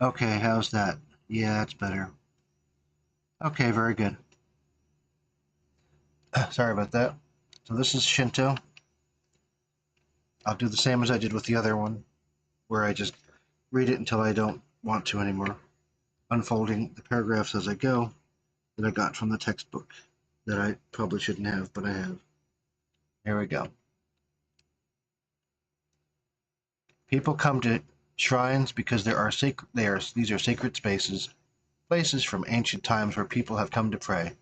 Okay, how's that? Yeah, that's better. Okay, very good. Sorry about that. So this is Shinto. I'll do the same as I did with the other one, where I just read it until I don't want to anymore, unfolding the paragraphs as I go that I got from the textbook that I probably shouldn't have, but I have. Here we go. People come to shrines because there are these are sacred spaces, places from ancient times where people have come to pray.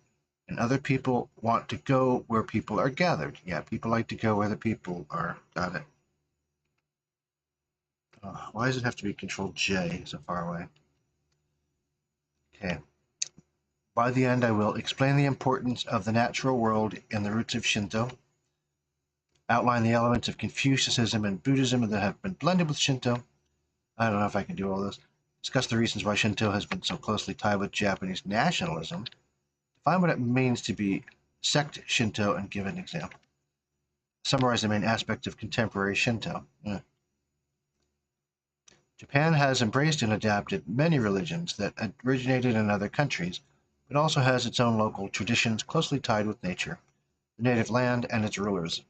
And other people want to go where people are gathered. Yeah, people like to go where the people are. Got it. Why does it have to be Control J so far away? Okay. By the end, I will explain the importance of the natural world and the roots of Shinto, outline the elements of Confucianism and Buddhism that have been blended with Shinto. I don't know if I can do all this. Discuss the reasons why Shinto has been so closely tied with Japanese nationalism. Define what it means to be sect Shinto and give an example. Summarize the main aspects of contemporary Shinto. Japan has embraced and adapted many religions that originated in other countries, but also has its own local traditions closely tied with nature, the native land, and its rulers.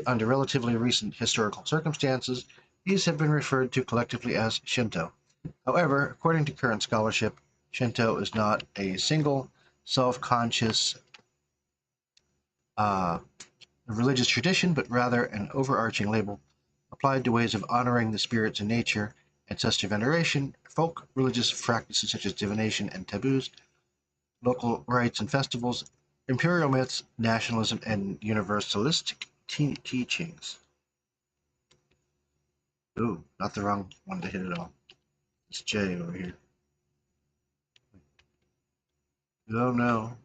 Under relatively recent historical circumstances, these have been referred to collectively as Shinto. However, according to current scholarship, Shinto is not a single, self-conscious uh, religious tradition, but rather an overarching label applied to ways of honoring the spirits in nature, ancestor veneration, folk religious practices such as divination and taboos, local rites and festivals, imperial myths, nationalism, and universalistic teachings. Ooh, not the wrong one to hit it all. It's J over here. Oh no.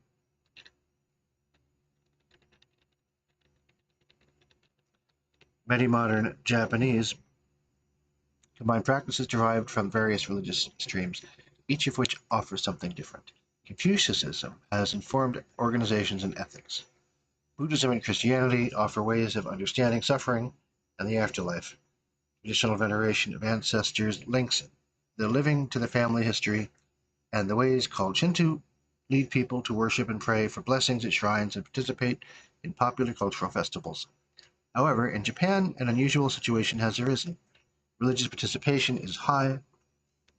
Many modern Japanese combine practices derived from various religious streams, each of which offers something different. Confucianism has informed organizations and ethics. Buddhism and Christianity offer ways of understanding suffering and the afterlife. Traditional veneration of ancestors links the living to the family history, and the ways called Shinto lead people to worship and pray for blessings at shrines and participate in popular cultural festivals. However, in Japan, an unusual situation has arisen. Religious participation is high,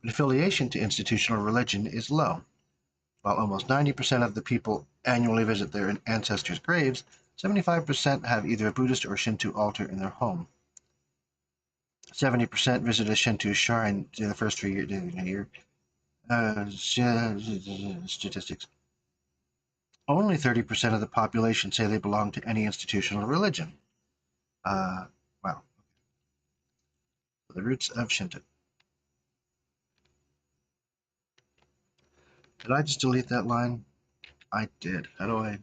but affiliation to institutional religion is low. While almost 90% of the people annually visit their ancestors' graves, 75% have either a Buddhist or Shinto altar in their home. 70% visit a Shinto shrine in the first 3 years of the year. Statistics. Only 30% of the population say they belong to any institutional religion. Wow. The roots of Shinto. Did I just delete that line? I did. How do I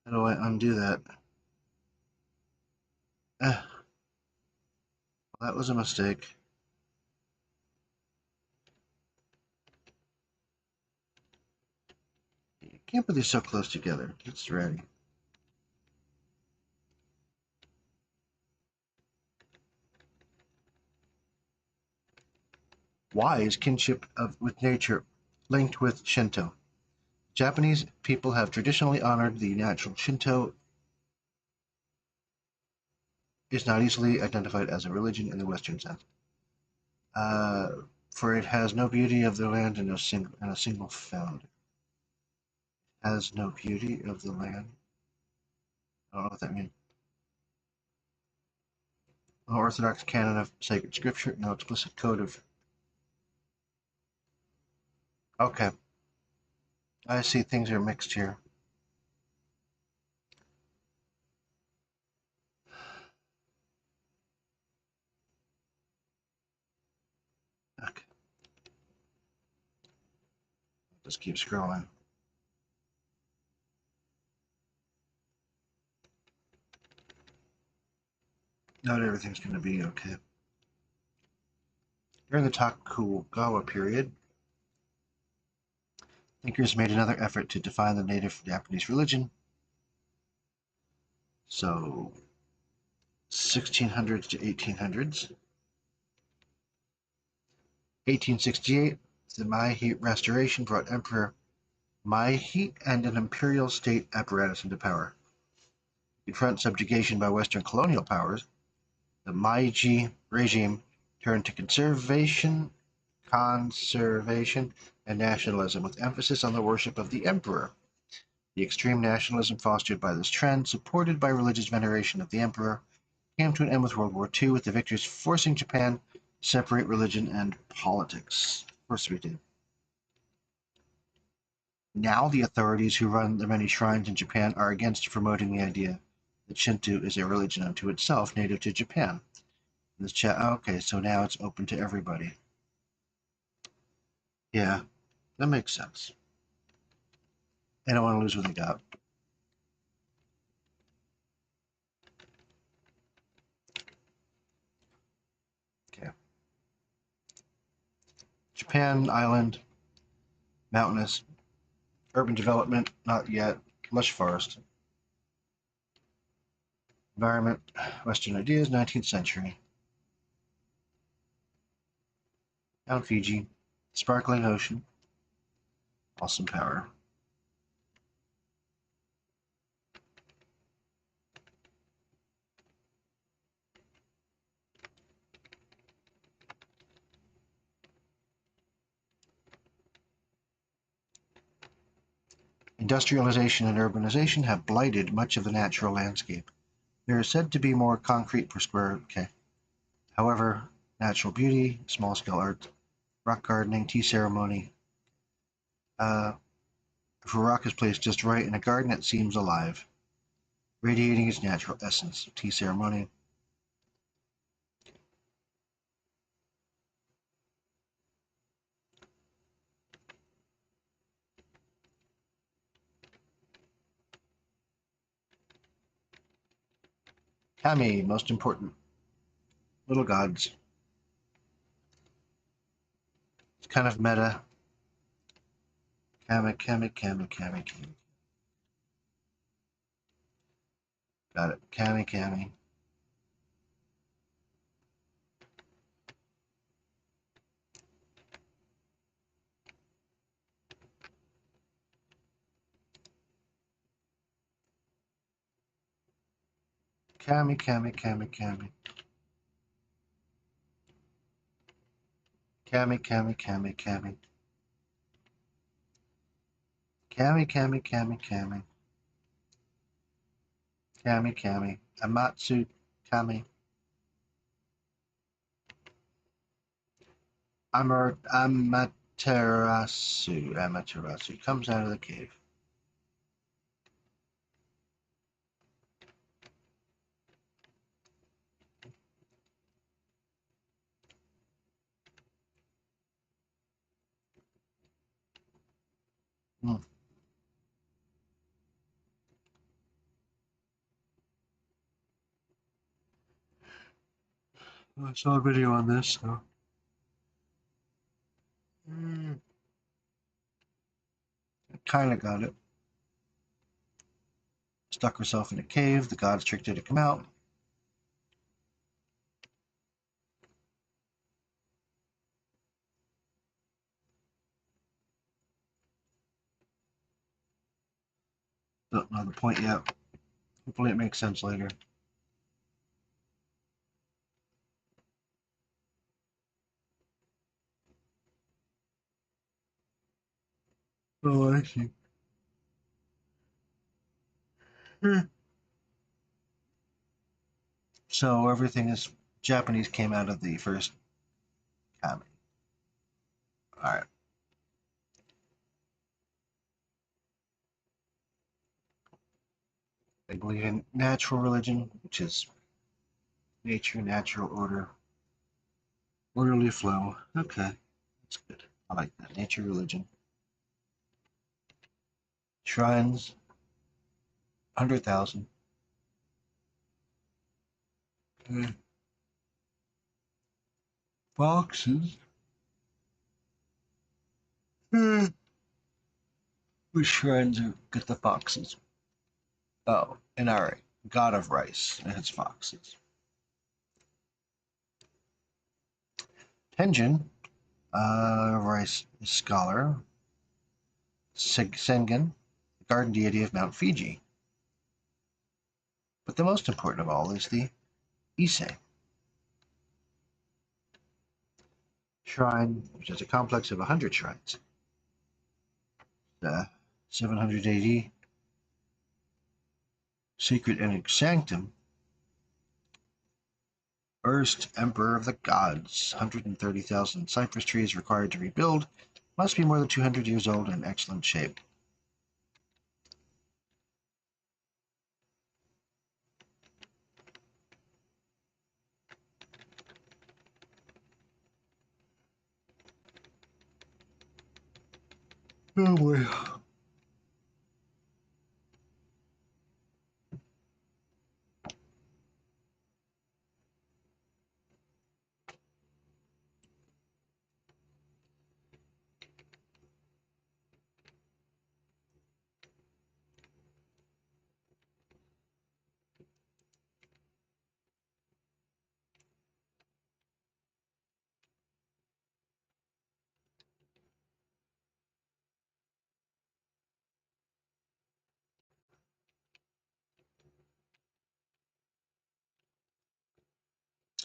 undo that? Well, that was a mistake. You can't put these so close together. It's ready. Why is kinship with nature linked with Shinto? Japanese people have traditionally honored the natural. Shinto is not easily identified as a religion in the Western sense, uh, for it has no beauty of the land and a single founder. Has no beauty of the land. I don't know what that means. No orthodox canon of sacred scripture. No explicit code of. Okay, I see things are mixed here. Okay, just keep scrolling. Not everything's going to be okay. During the Tokugawa period, thinkers made another effort to define the native Japanese religion. So, 1600s to 1800s. 1868, the Meiji Restoration brought Emperor Meiji and an imperial state apparatus into power. To confront subjugation by Western colonial powers, the Meiji regime turned to conservation, and nationalism, with emphasis on the worship of the emperor. The extreme nationalism fostered by this trend, supported by religious veneration of the emperor, came to an end with World War II, with the victors forcing Japan to separate religion and politics. Of course we did. Now the authorities who run the many shrines in Japan are against promoting the idea that Shinto is a religion unto itself, native to Japan. This chat, okay, so now it's open to everybody. Yeah, that makes sense. They don't want to lose what they got. Okay. Japan island, mountainous, urban development, not yet, lush forest. Environment, Western ideas, 19th century. Down Fiji, sparkling ocean, awesome power. Industrialization and urbanization have blighted much of the natural landscape. There is said to be more concrete per square. Okay. However, natural beauty, small-scale art, rock gardening, tea ceremony. If a rock is placed just right in a garden, it seems alive, radiating its natural essence. Tea ceremony. Kami, most important. Little gods. It's kind of meta. Kami, Kami, Kami, Kami, Kami. Got it. Kami, Kami. Kami, Kami, Kami, Kami. Kami, Kami, Kami, Kami. Kami, Kami, Kami, Kami. Kami, Kami. Amatsu, Kami. Amaterasu comes out of the cave. Hmm. I saw a video on this, so. I kind of got it. Stuck herself in a cave. The gods tricked her to come out. Don't know the point yet. Hopefully it makes sense later. Oh, I see. So everything is Japanese came out of the first kami. All right. They believe in natural religion, which is nature, natural order, orderly flow. Okay, that's good. I like that. Nature religion. Shrines, 100,000. Okay. Boxes. Which shrines are get the foxes? Oh, Inari, god of rice, and its foxes. Tenjin, Rice scholar. Sengen, the garden deity of Mount Fiji. But the most important of all is the Ise shrine, which is a complex of 100 shrines. 700 AD, Sacred and Sanctum, First Emperor of the Gods. 130,000 cypress trees required to rebuild. Must be more than 200 years old and in excellent shape. Oh boy.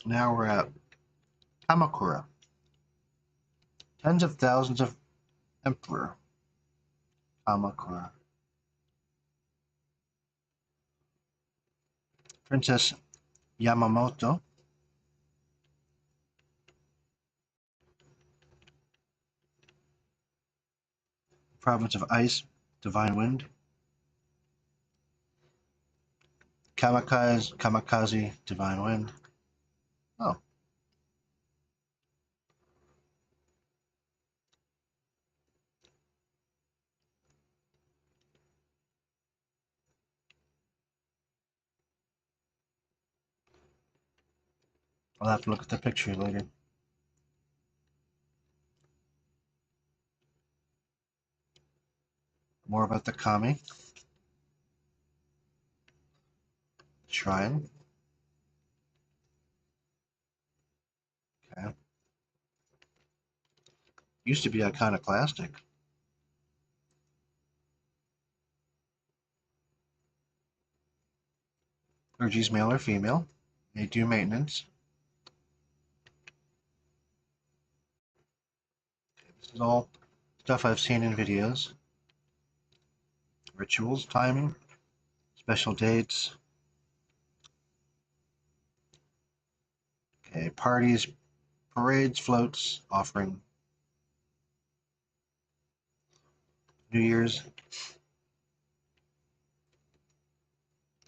Now we're at Kamakura. Tens of thousands of Emperor Kamakura. Princess Yamamoto. Province of Ice, Divine Wind. Kamikaze, Divine Wind. Oh, I'll have to look at the picture later. More about the Kami Shrine. Okay. Used to be iconoclastic. Clergy's male or female. They do maintenance. This is all stuff I've seen in videos. Rituals, timing, special dates. Okay, parties, parades, floats, offering New Year's.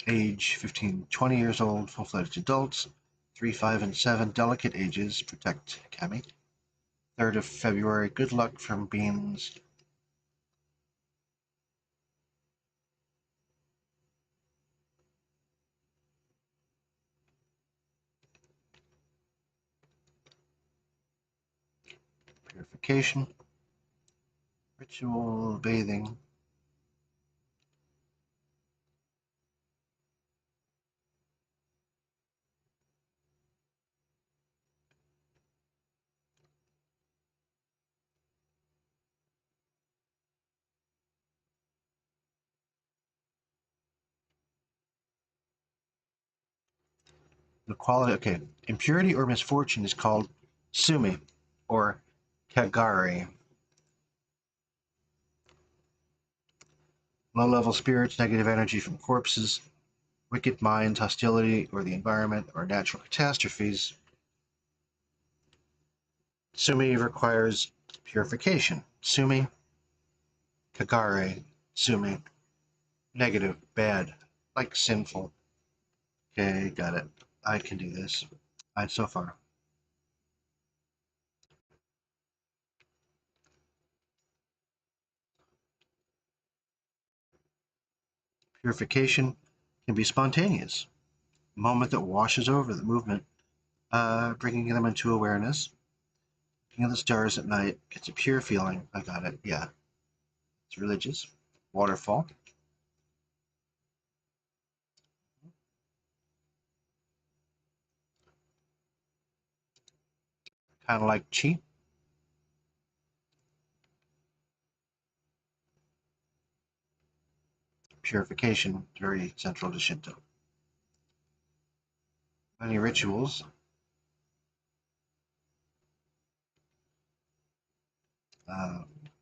Age 15, 20 years old, full-fledged adults. 3, 5, and 7, delicate ages, protect Kami. 3rd of February, good luck from beans. Purification. Ritual bathing. The quality, okay. Impurity or misfortune is called sumi or kagari. Low-level spirits, negative energy from corpses, wicked minds, hostility, or the environment, or natural catastrophes. Sumi requires purification. Sumi, kagare, sumi, negative, bad, like sinful. Okay, got it. I can do this. So far. Purification can be spontaneous, a moment that washes over the movement, bringing them into awareness. Looking at the stars at night gets a pure feeling. I got it. Yeah, it's religious. Waterfall. Kind of like chi. purification, very central to Shinto. Many rituals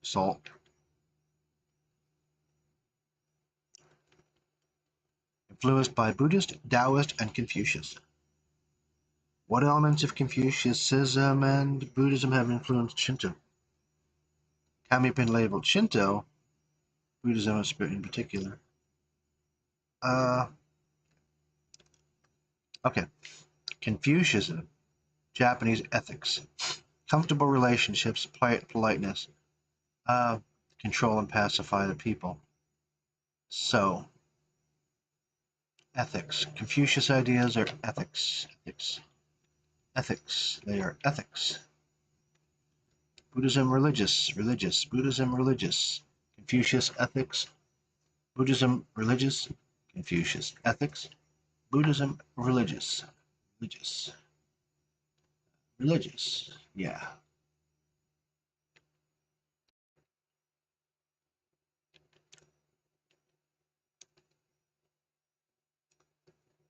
salt, influenced by Buddhist, Taoist, and Confucius. What elements of Confucianism and Buddhism have influenced Shinto? Kami been labeled Shinto, Buddhism in particular. Okay. Confucianism, Japanese ethics, comfortable relationships, politeness, control and pacify the people. So, ethics. Confucius ideas are ethics. Ethics. They are ethics. Buddhism, religious. Buddhism, religious. Confucius, ethics. Buddhism, religious. Confucius, ethics. Buddhism, religious. Religious. Yeah.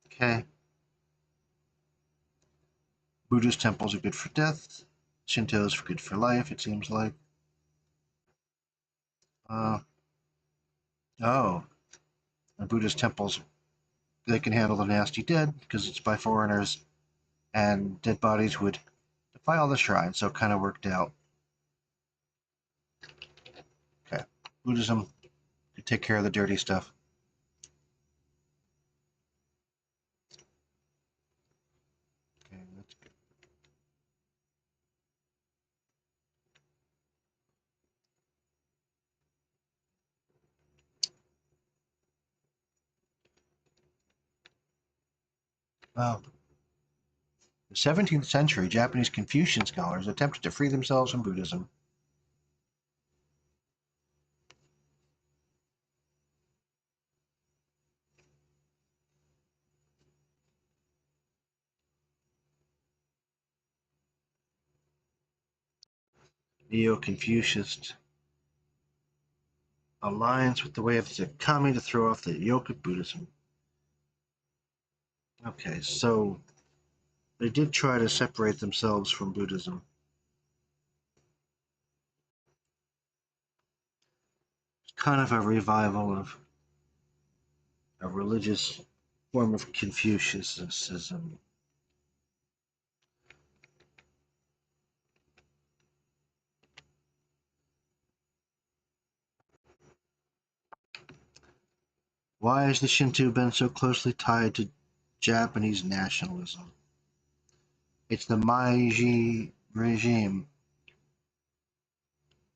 Okay. Buddhist temples are good for death. Shinto's for good for life, it seems like. Oh, and Buddhist temples, they can handle the nasty dead because it's by foreigners, and dead bodies would defile the shrine, so it kind of worked out. Okay. Buddhism could take care of the dirty stuff. Okay, that's good. Well, the 17th century Japanese Confucian scholars attempted to free themselves from Buddhism. Neo-Confucianist alliance with the way of the kami to throw off the yoke of Buddhism. Okay, so they did try to separate themselves from Buddhism. It's kind of a revival of a religious form of Confucianism. Why has the Shinto been so closely tied to Japanese nationalism? It's the Meiji regime.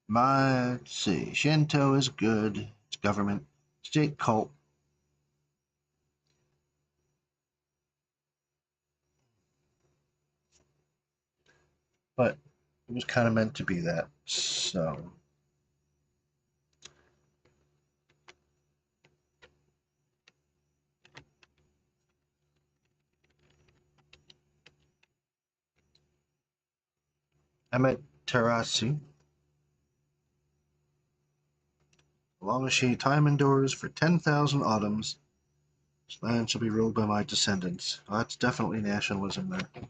Let's see. Shinto is good. It's government. State cult. But it was kind of meant to be that. So, Amaterasu. Lamashi, time endures for 10,000 autumns. This land shall be ruled by my descendants. Oh, that's definitely nationalism there.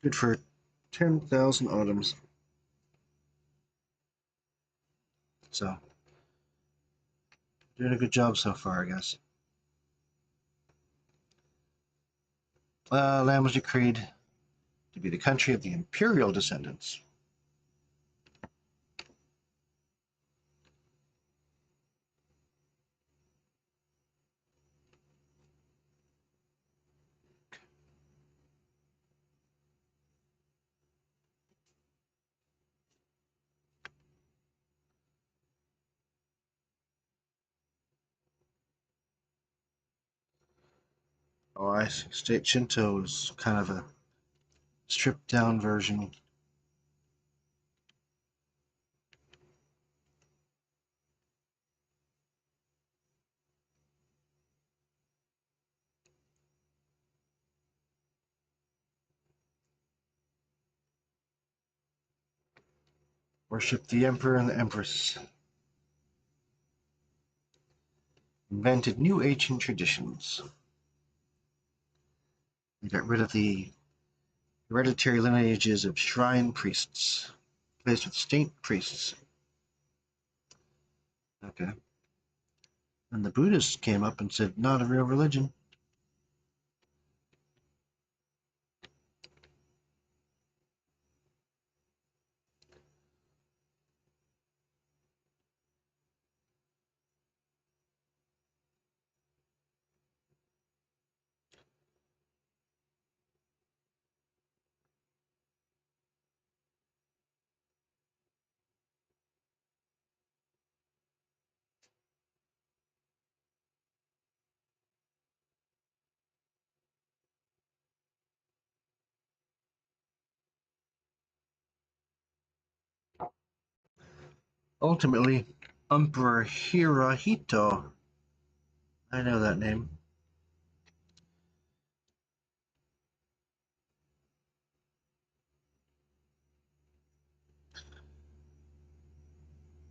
Good for 10,000 autumns. So, doing a good job so far, I guess. Land was decreed to be the country of the imperial descendants. Oh, I see. State Shinto is kind of a stripped down version. Worship the emperor and the empress. invented new ancient traditions. They got rid of the hereditary lineages of shrine priests, replaced with state priests. Okay. And the Buddhists came up and said, not a real religion. Ultimately, Emperor Hirohito, I know that name,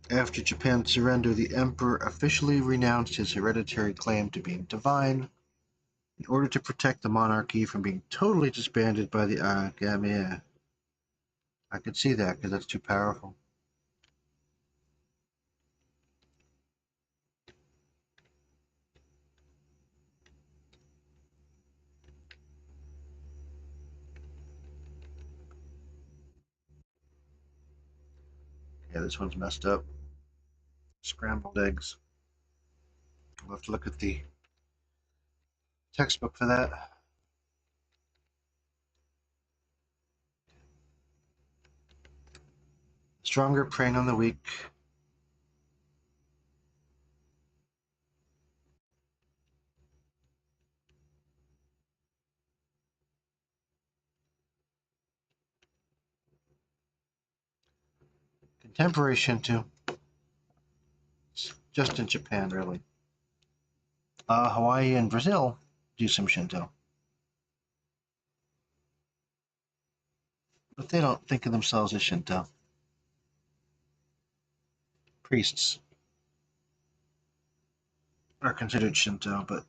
after Japan's surrender, the emperor officially renounced his hereditary claim to being divine in order to protect the monarchy from being totally disbanded by the Agami. I could see that because that's too powerful. Yeah, this one's messed up. Scrambled eggs. We'll have to look at the textbook for that. Stronger preying on the weak. Contemporary Shinto. Just in Japan, really. Hawaii and Brazil do some Shinto. But they don't think of themselves as Shinto. Priests are considered Shinto, but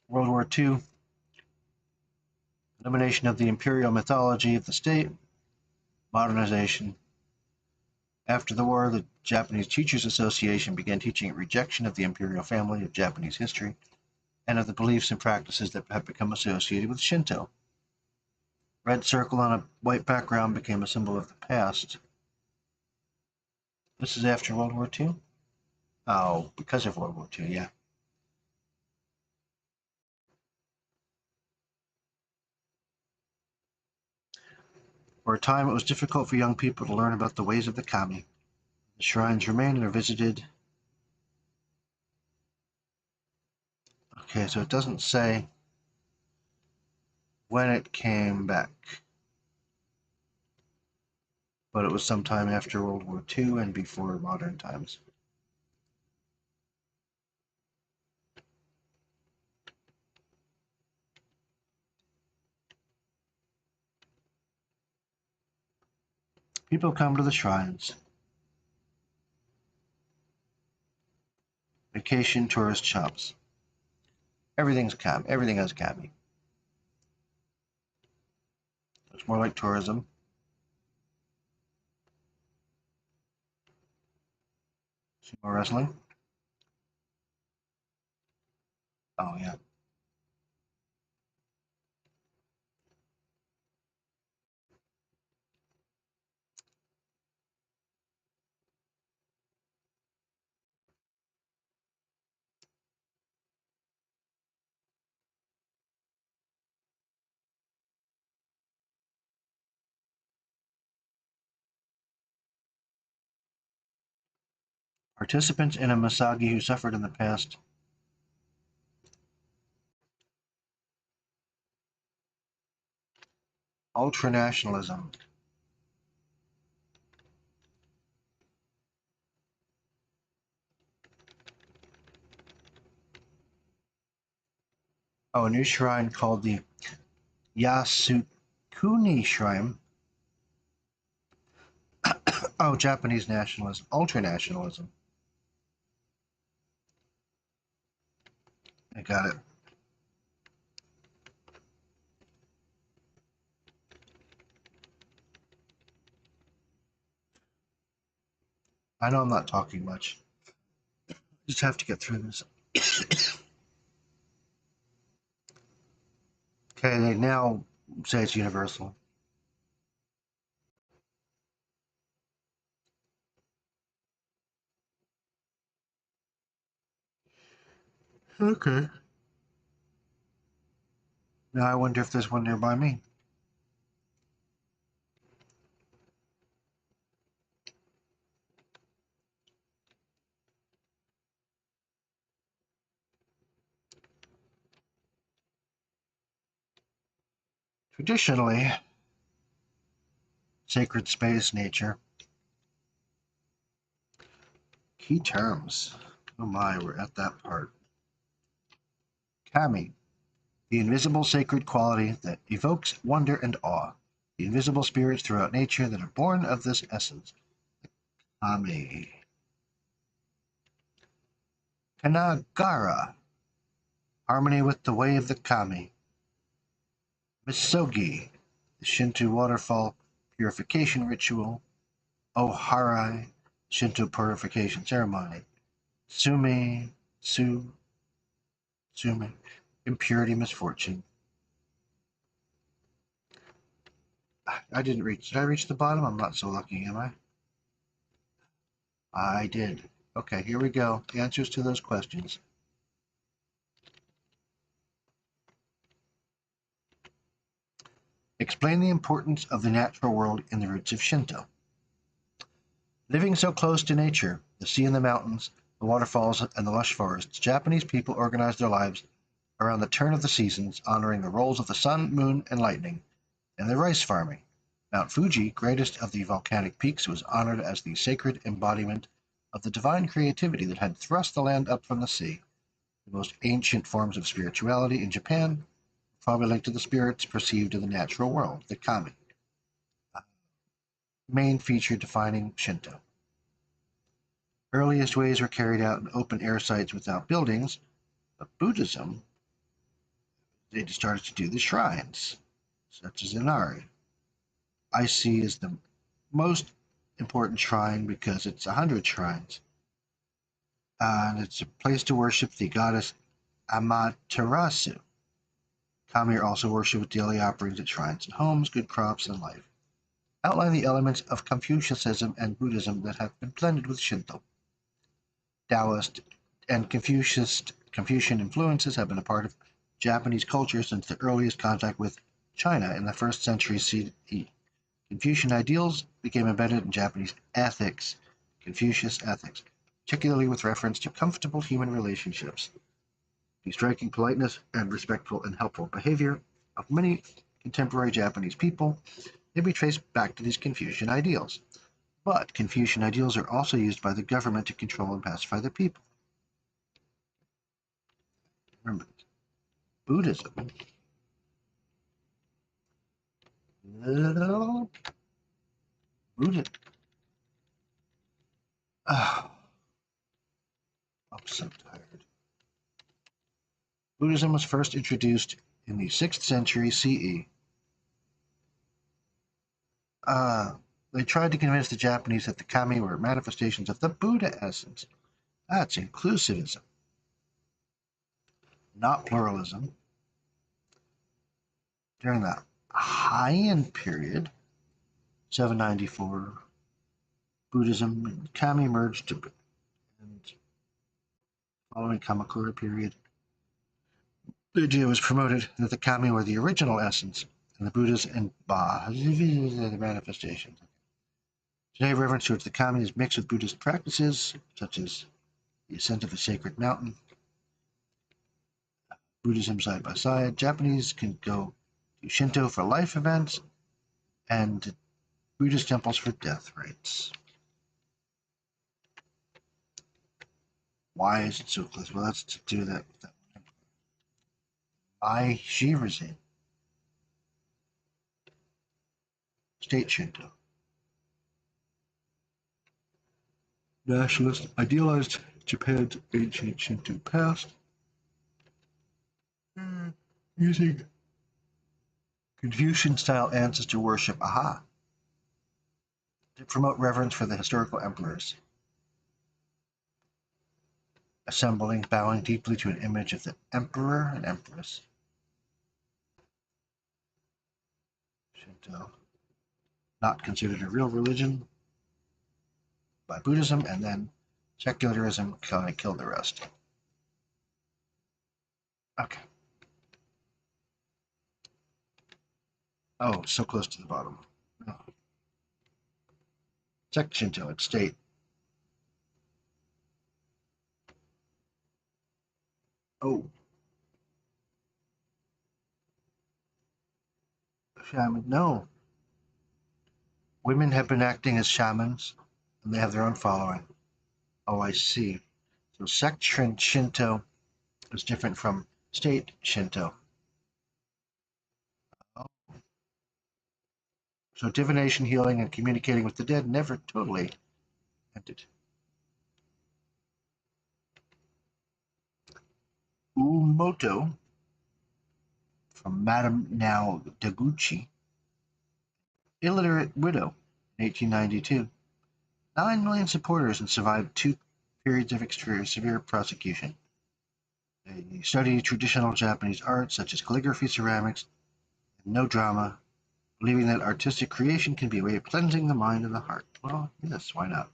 World War II, elimination of the imperial mythology of the state, modernization. After the war, the Japanese Teachers Association began teaching a rejection of the imperial family of Japanese history and of the beliefs and practices that have become associated with Shinto. Red circle on a white background became a symbol of the past. This is after World War II? Oh, because of World War II, yeah. For a time, it was difficult for young people to learn about the ways of the kami. The shrines remain and are visited. Okay, so it doesn't say when it came back, but it was sometime after World War II and before modern times. People come to the shrines. Vacation, tourist shops. Everything's kami. Everything has kami. It's more like tourism. Sumo wrestling. Oh, yeah. Participants in a Masagi who suffered in the past. Ultranationalism. Oh, a new shrine called the Yasut Kuni Shrine. Oh, Japanese nationalism, ultranationalism. I got it. I know I'm not talking much. Just have to get through this. Okay, they now say it's universal. Okay. Now I wonder if there's one nearby me. Traditionally, sacred space, nature. Key terms. Oh my, we're at that part. Kami, the invisible sacred quality that evokes wonder and awe. The invisible spirits throughout nature that are born of this essence. Kami. Kanagara, harmony with the way of the Kami. Misogi, the Shinto waterfall purification ritual. Oharai, Shinto purification ceremony. Sumi, Sumi, impurity, misfortune. I didn't reach. Did I reach the bottom? I'm not so lucky, am I? I did. Okay, here we go. The answers to those questions. Explain the importance of the natural world in the roots of Shinto. Living so close to nature, the sea and the mountains, the waterfalls, and the lush forests, Japanese people organized their lives around the turn of the seasons, honoring the roles of the sun, moon, and lightning, and their rice farming. Mount Fuji, greatest of the volcanic peaks, was honored as the sacred embodiment of the divine creativity that had thrust the land up from the sea. The most ancient forms of spirituality in Japan probably linked to the spirits perceived in the natural world, the kami. Main feature defining Shinto. Earliest ways were carried out in open air sites without buildings, but Buddhism, they started to do the shrines, such as Inari. I see as the most important shrine because it's 100 shrines. And it's a place to worship the goddess Amaterasu. Kami are also worshipped with daily offerings at shrines and homes, good crops, and life. Outline the elements of Confucianism and Buddhism that have been blended with Shinto. Taoist and Confucian influences have been a part of Japanese culture since the earliest contact with China in the 1st century CE. Confucian ideals became embedded in Japanese ethics, Confucius ethics, particularly with reference to comfortable human relationships. The striking politeness and respectful and helpful behavior of many contemporary Japanese people may be traced back to these Confucian ideals. But Confucian ideals are also used by the government to control and pacify the people. Remember, Buddhism. Buddhism. Oh, I'm so tired. Buddhism was first introduced in the 6th century CE. They tried to convince the Japanese that the kami were manifestations of the Buddha essence. That's inclusivism, not pluralism. During the Heian period, 794, Buddhism and kami merged, and following Kamakura period, the idea was promoted that the kami were the original essence, and the Buddhas and the manifestations. Today, reverence towards the kami is mixed with Buddhist practices, such as the ascent of a sacred mountain, Buddhism side by side. Japanese can go to Shinto for life events, and Buddhist temples for death rites. Why is it so close? Well, that's to do that with that. I Shirazin. State Shinto. Nationalist idealized Japan's ancient Shinto past using Confucian-style ancestor worship, to promote reverence for the historical emperors, assembling, bowing deeply to an image of the emperor and empress. Shinto, not considered a real religion by Buddhism, and then secularism kind of killed the rest. Okay. Oh, so close to the bottom. Oh. Check Shinto, its state. Oh. Shaman, no. Women have been acting as shamans, and they have their own following. Oh, I see. So sect Shinto is different from state Shinto. Oh. So divination, healing, and communicating with the dead never totally ended. Umoto from Madame Now Deguchi, illiterate widow, 1892. 9 million supporters and survived 2 periods of severe prosecution. They study traditional Japanese art such as calligraphy, ceramics, and no drama, believing that artistic creation can be a way of cleansing the mind and the heart. Well, yes, why not?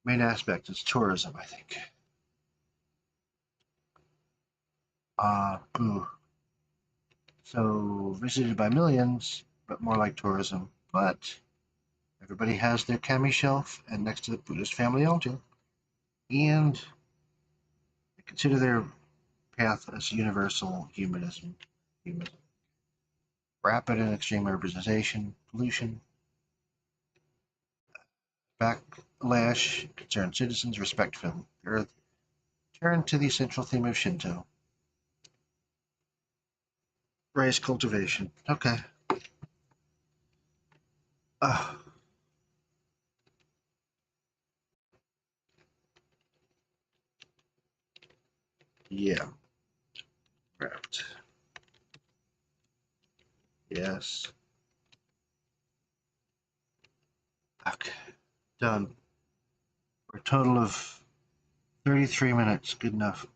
Main aspect is tourism, I think. Boo. So visited by millions, but more like tourism. But everybody has their kami shelf and next to the Buddhist family altar. And they consider their path as universal humanism. Rapid and extreme urbanization, pollution, backlash, concerned citizens, respect for the earth. Turn to the central theme of Shinto. Rice cultivation. Okay. Uh, yeah. Wrapped. Yes. Okay. Done. For a total of 33 minutes. Good enough.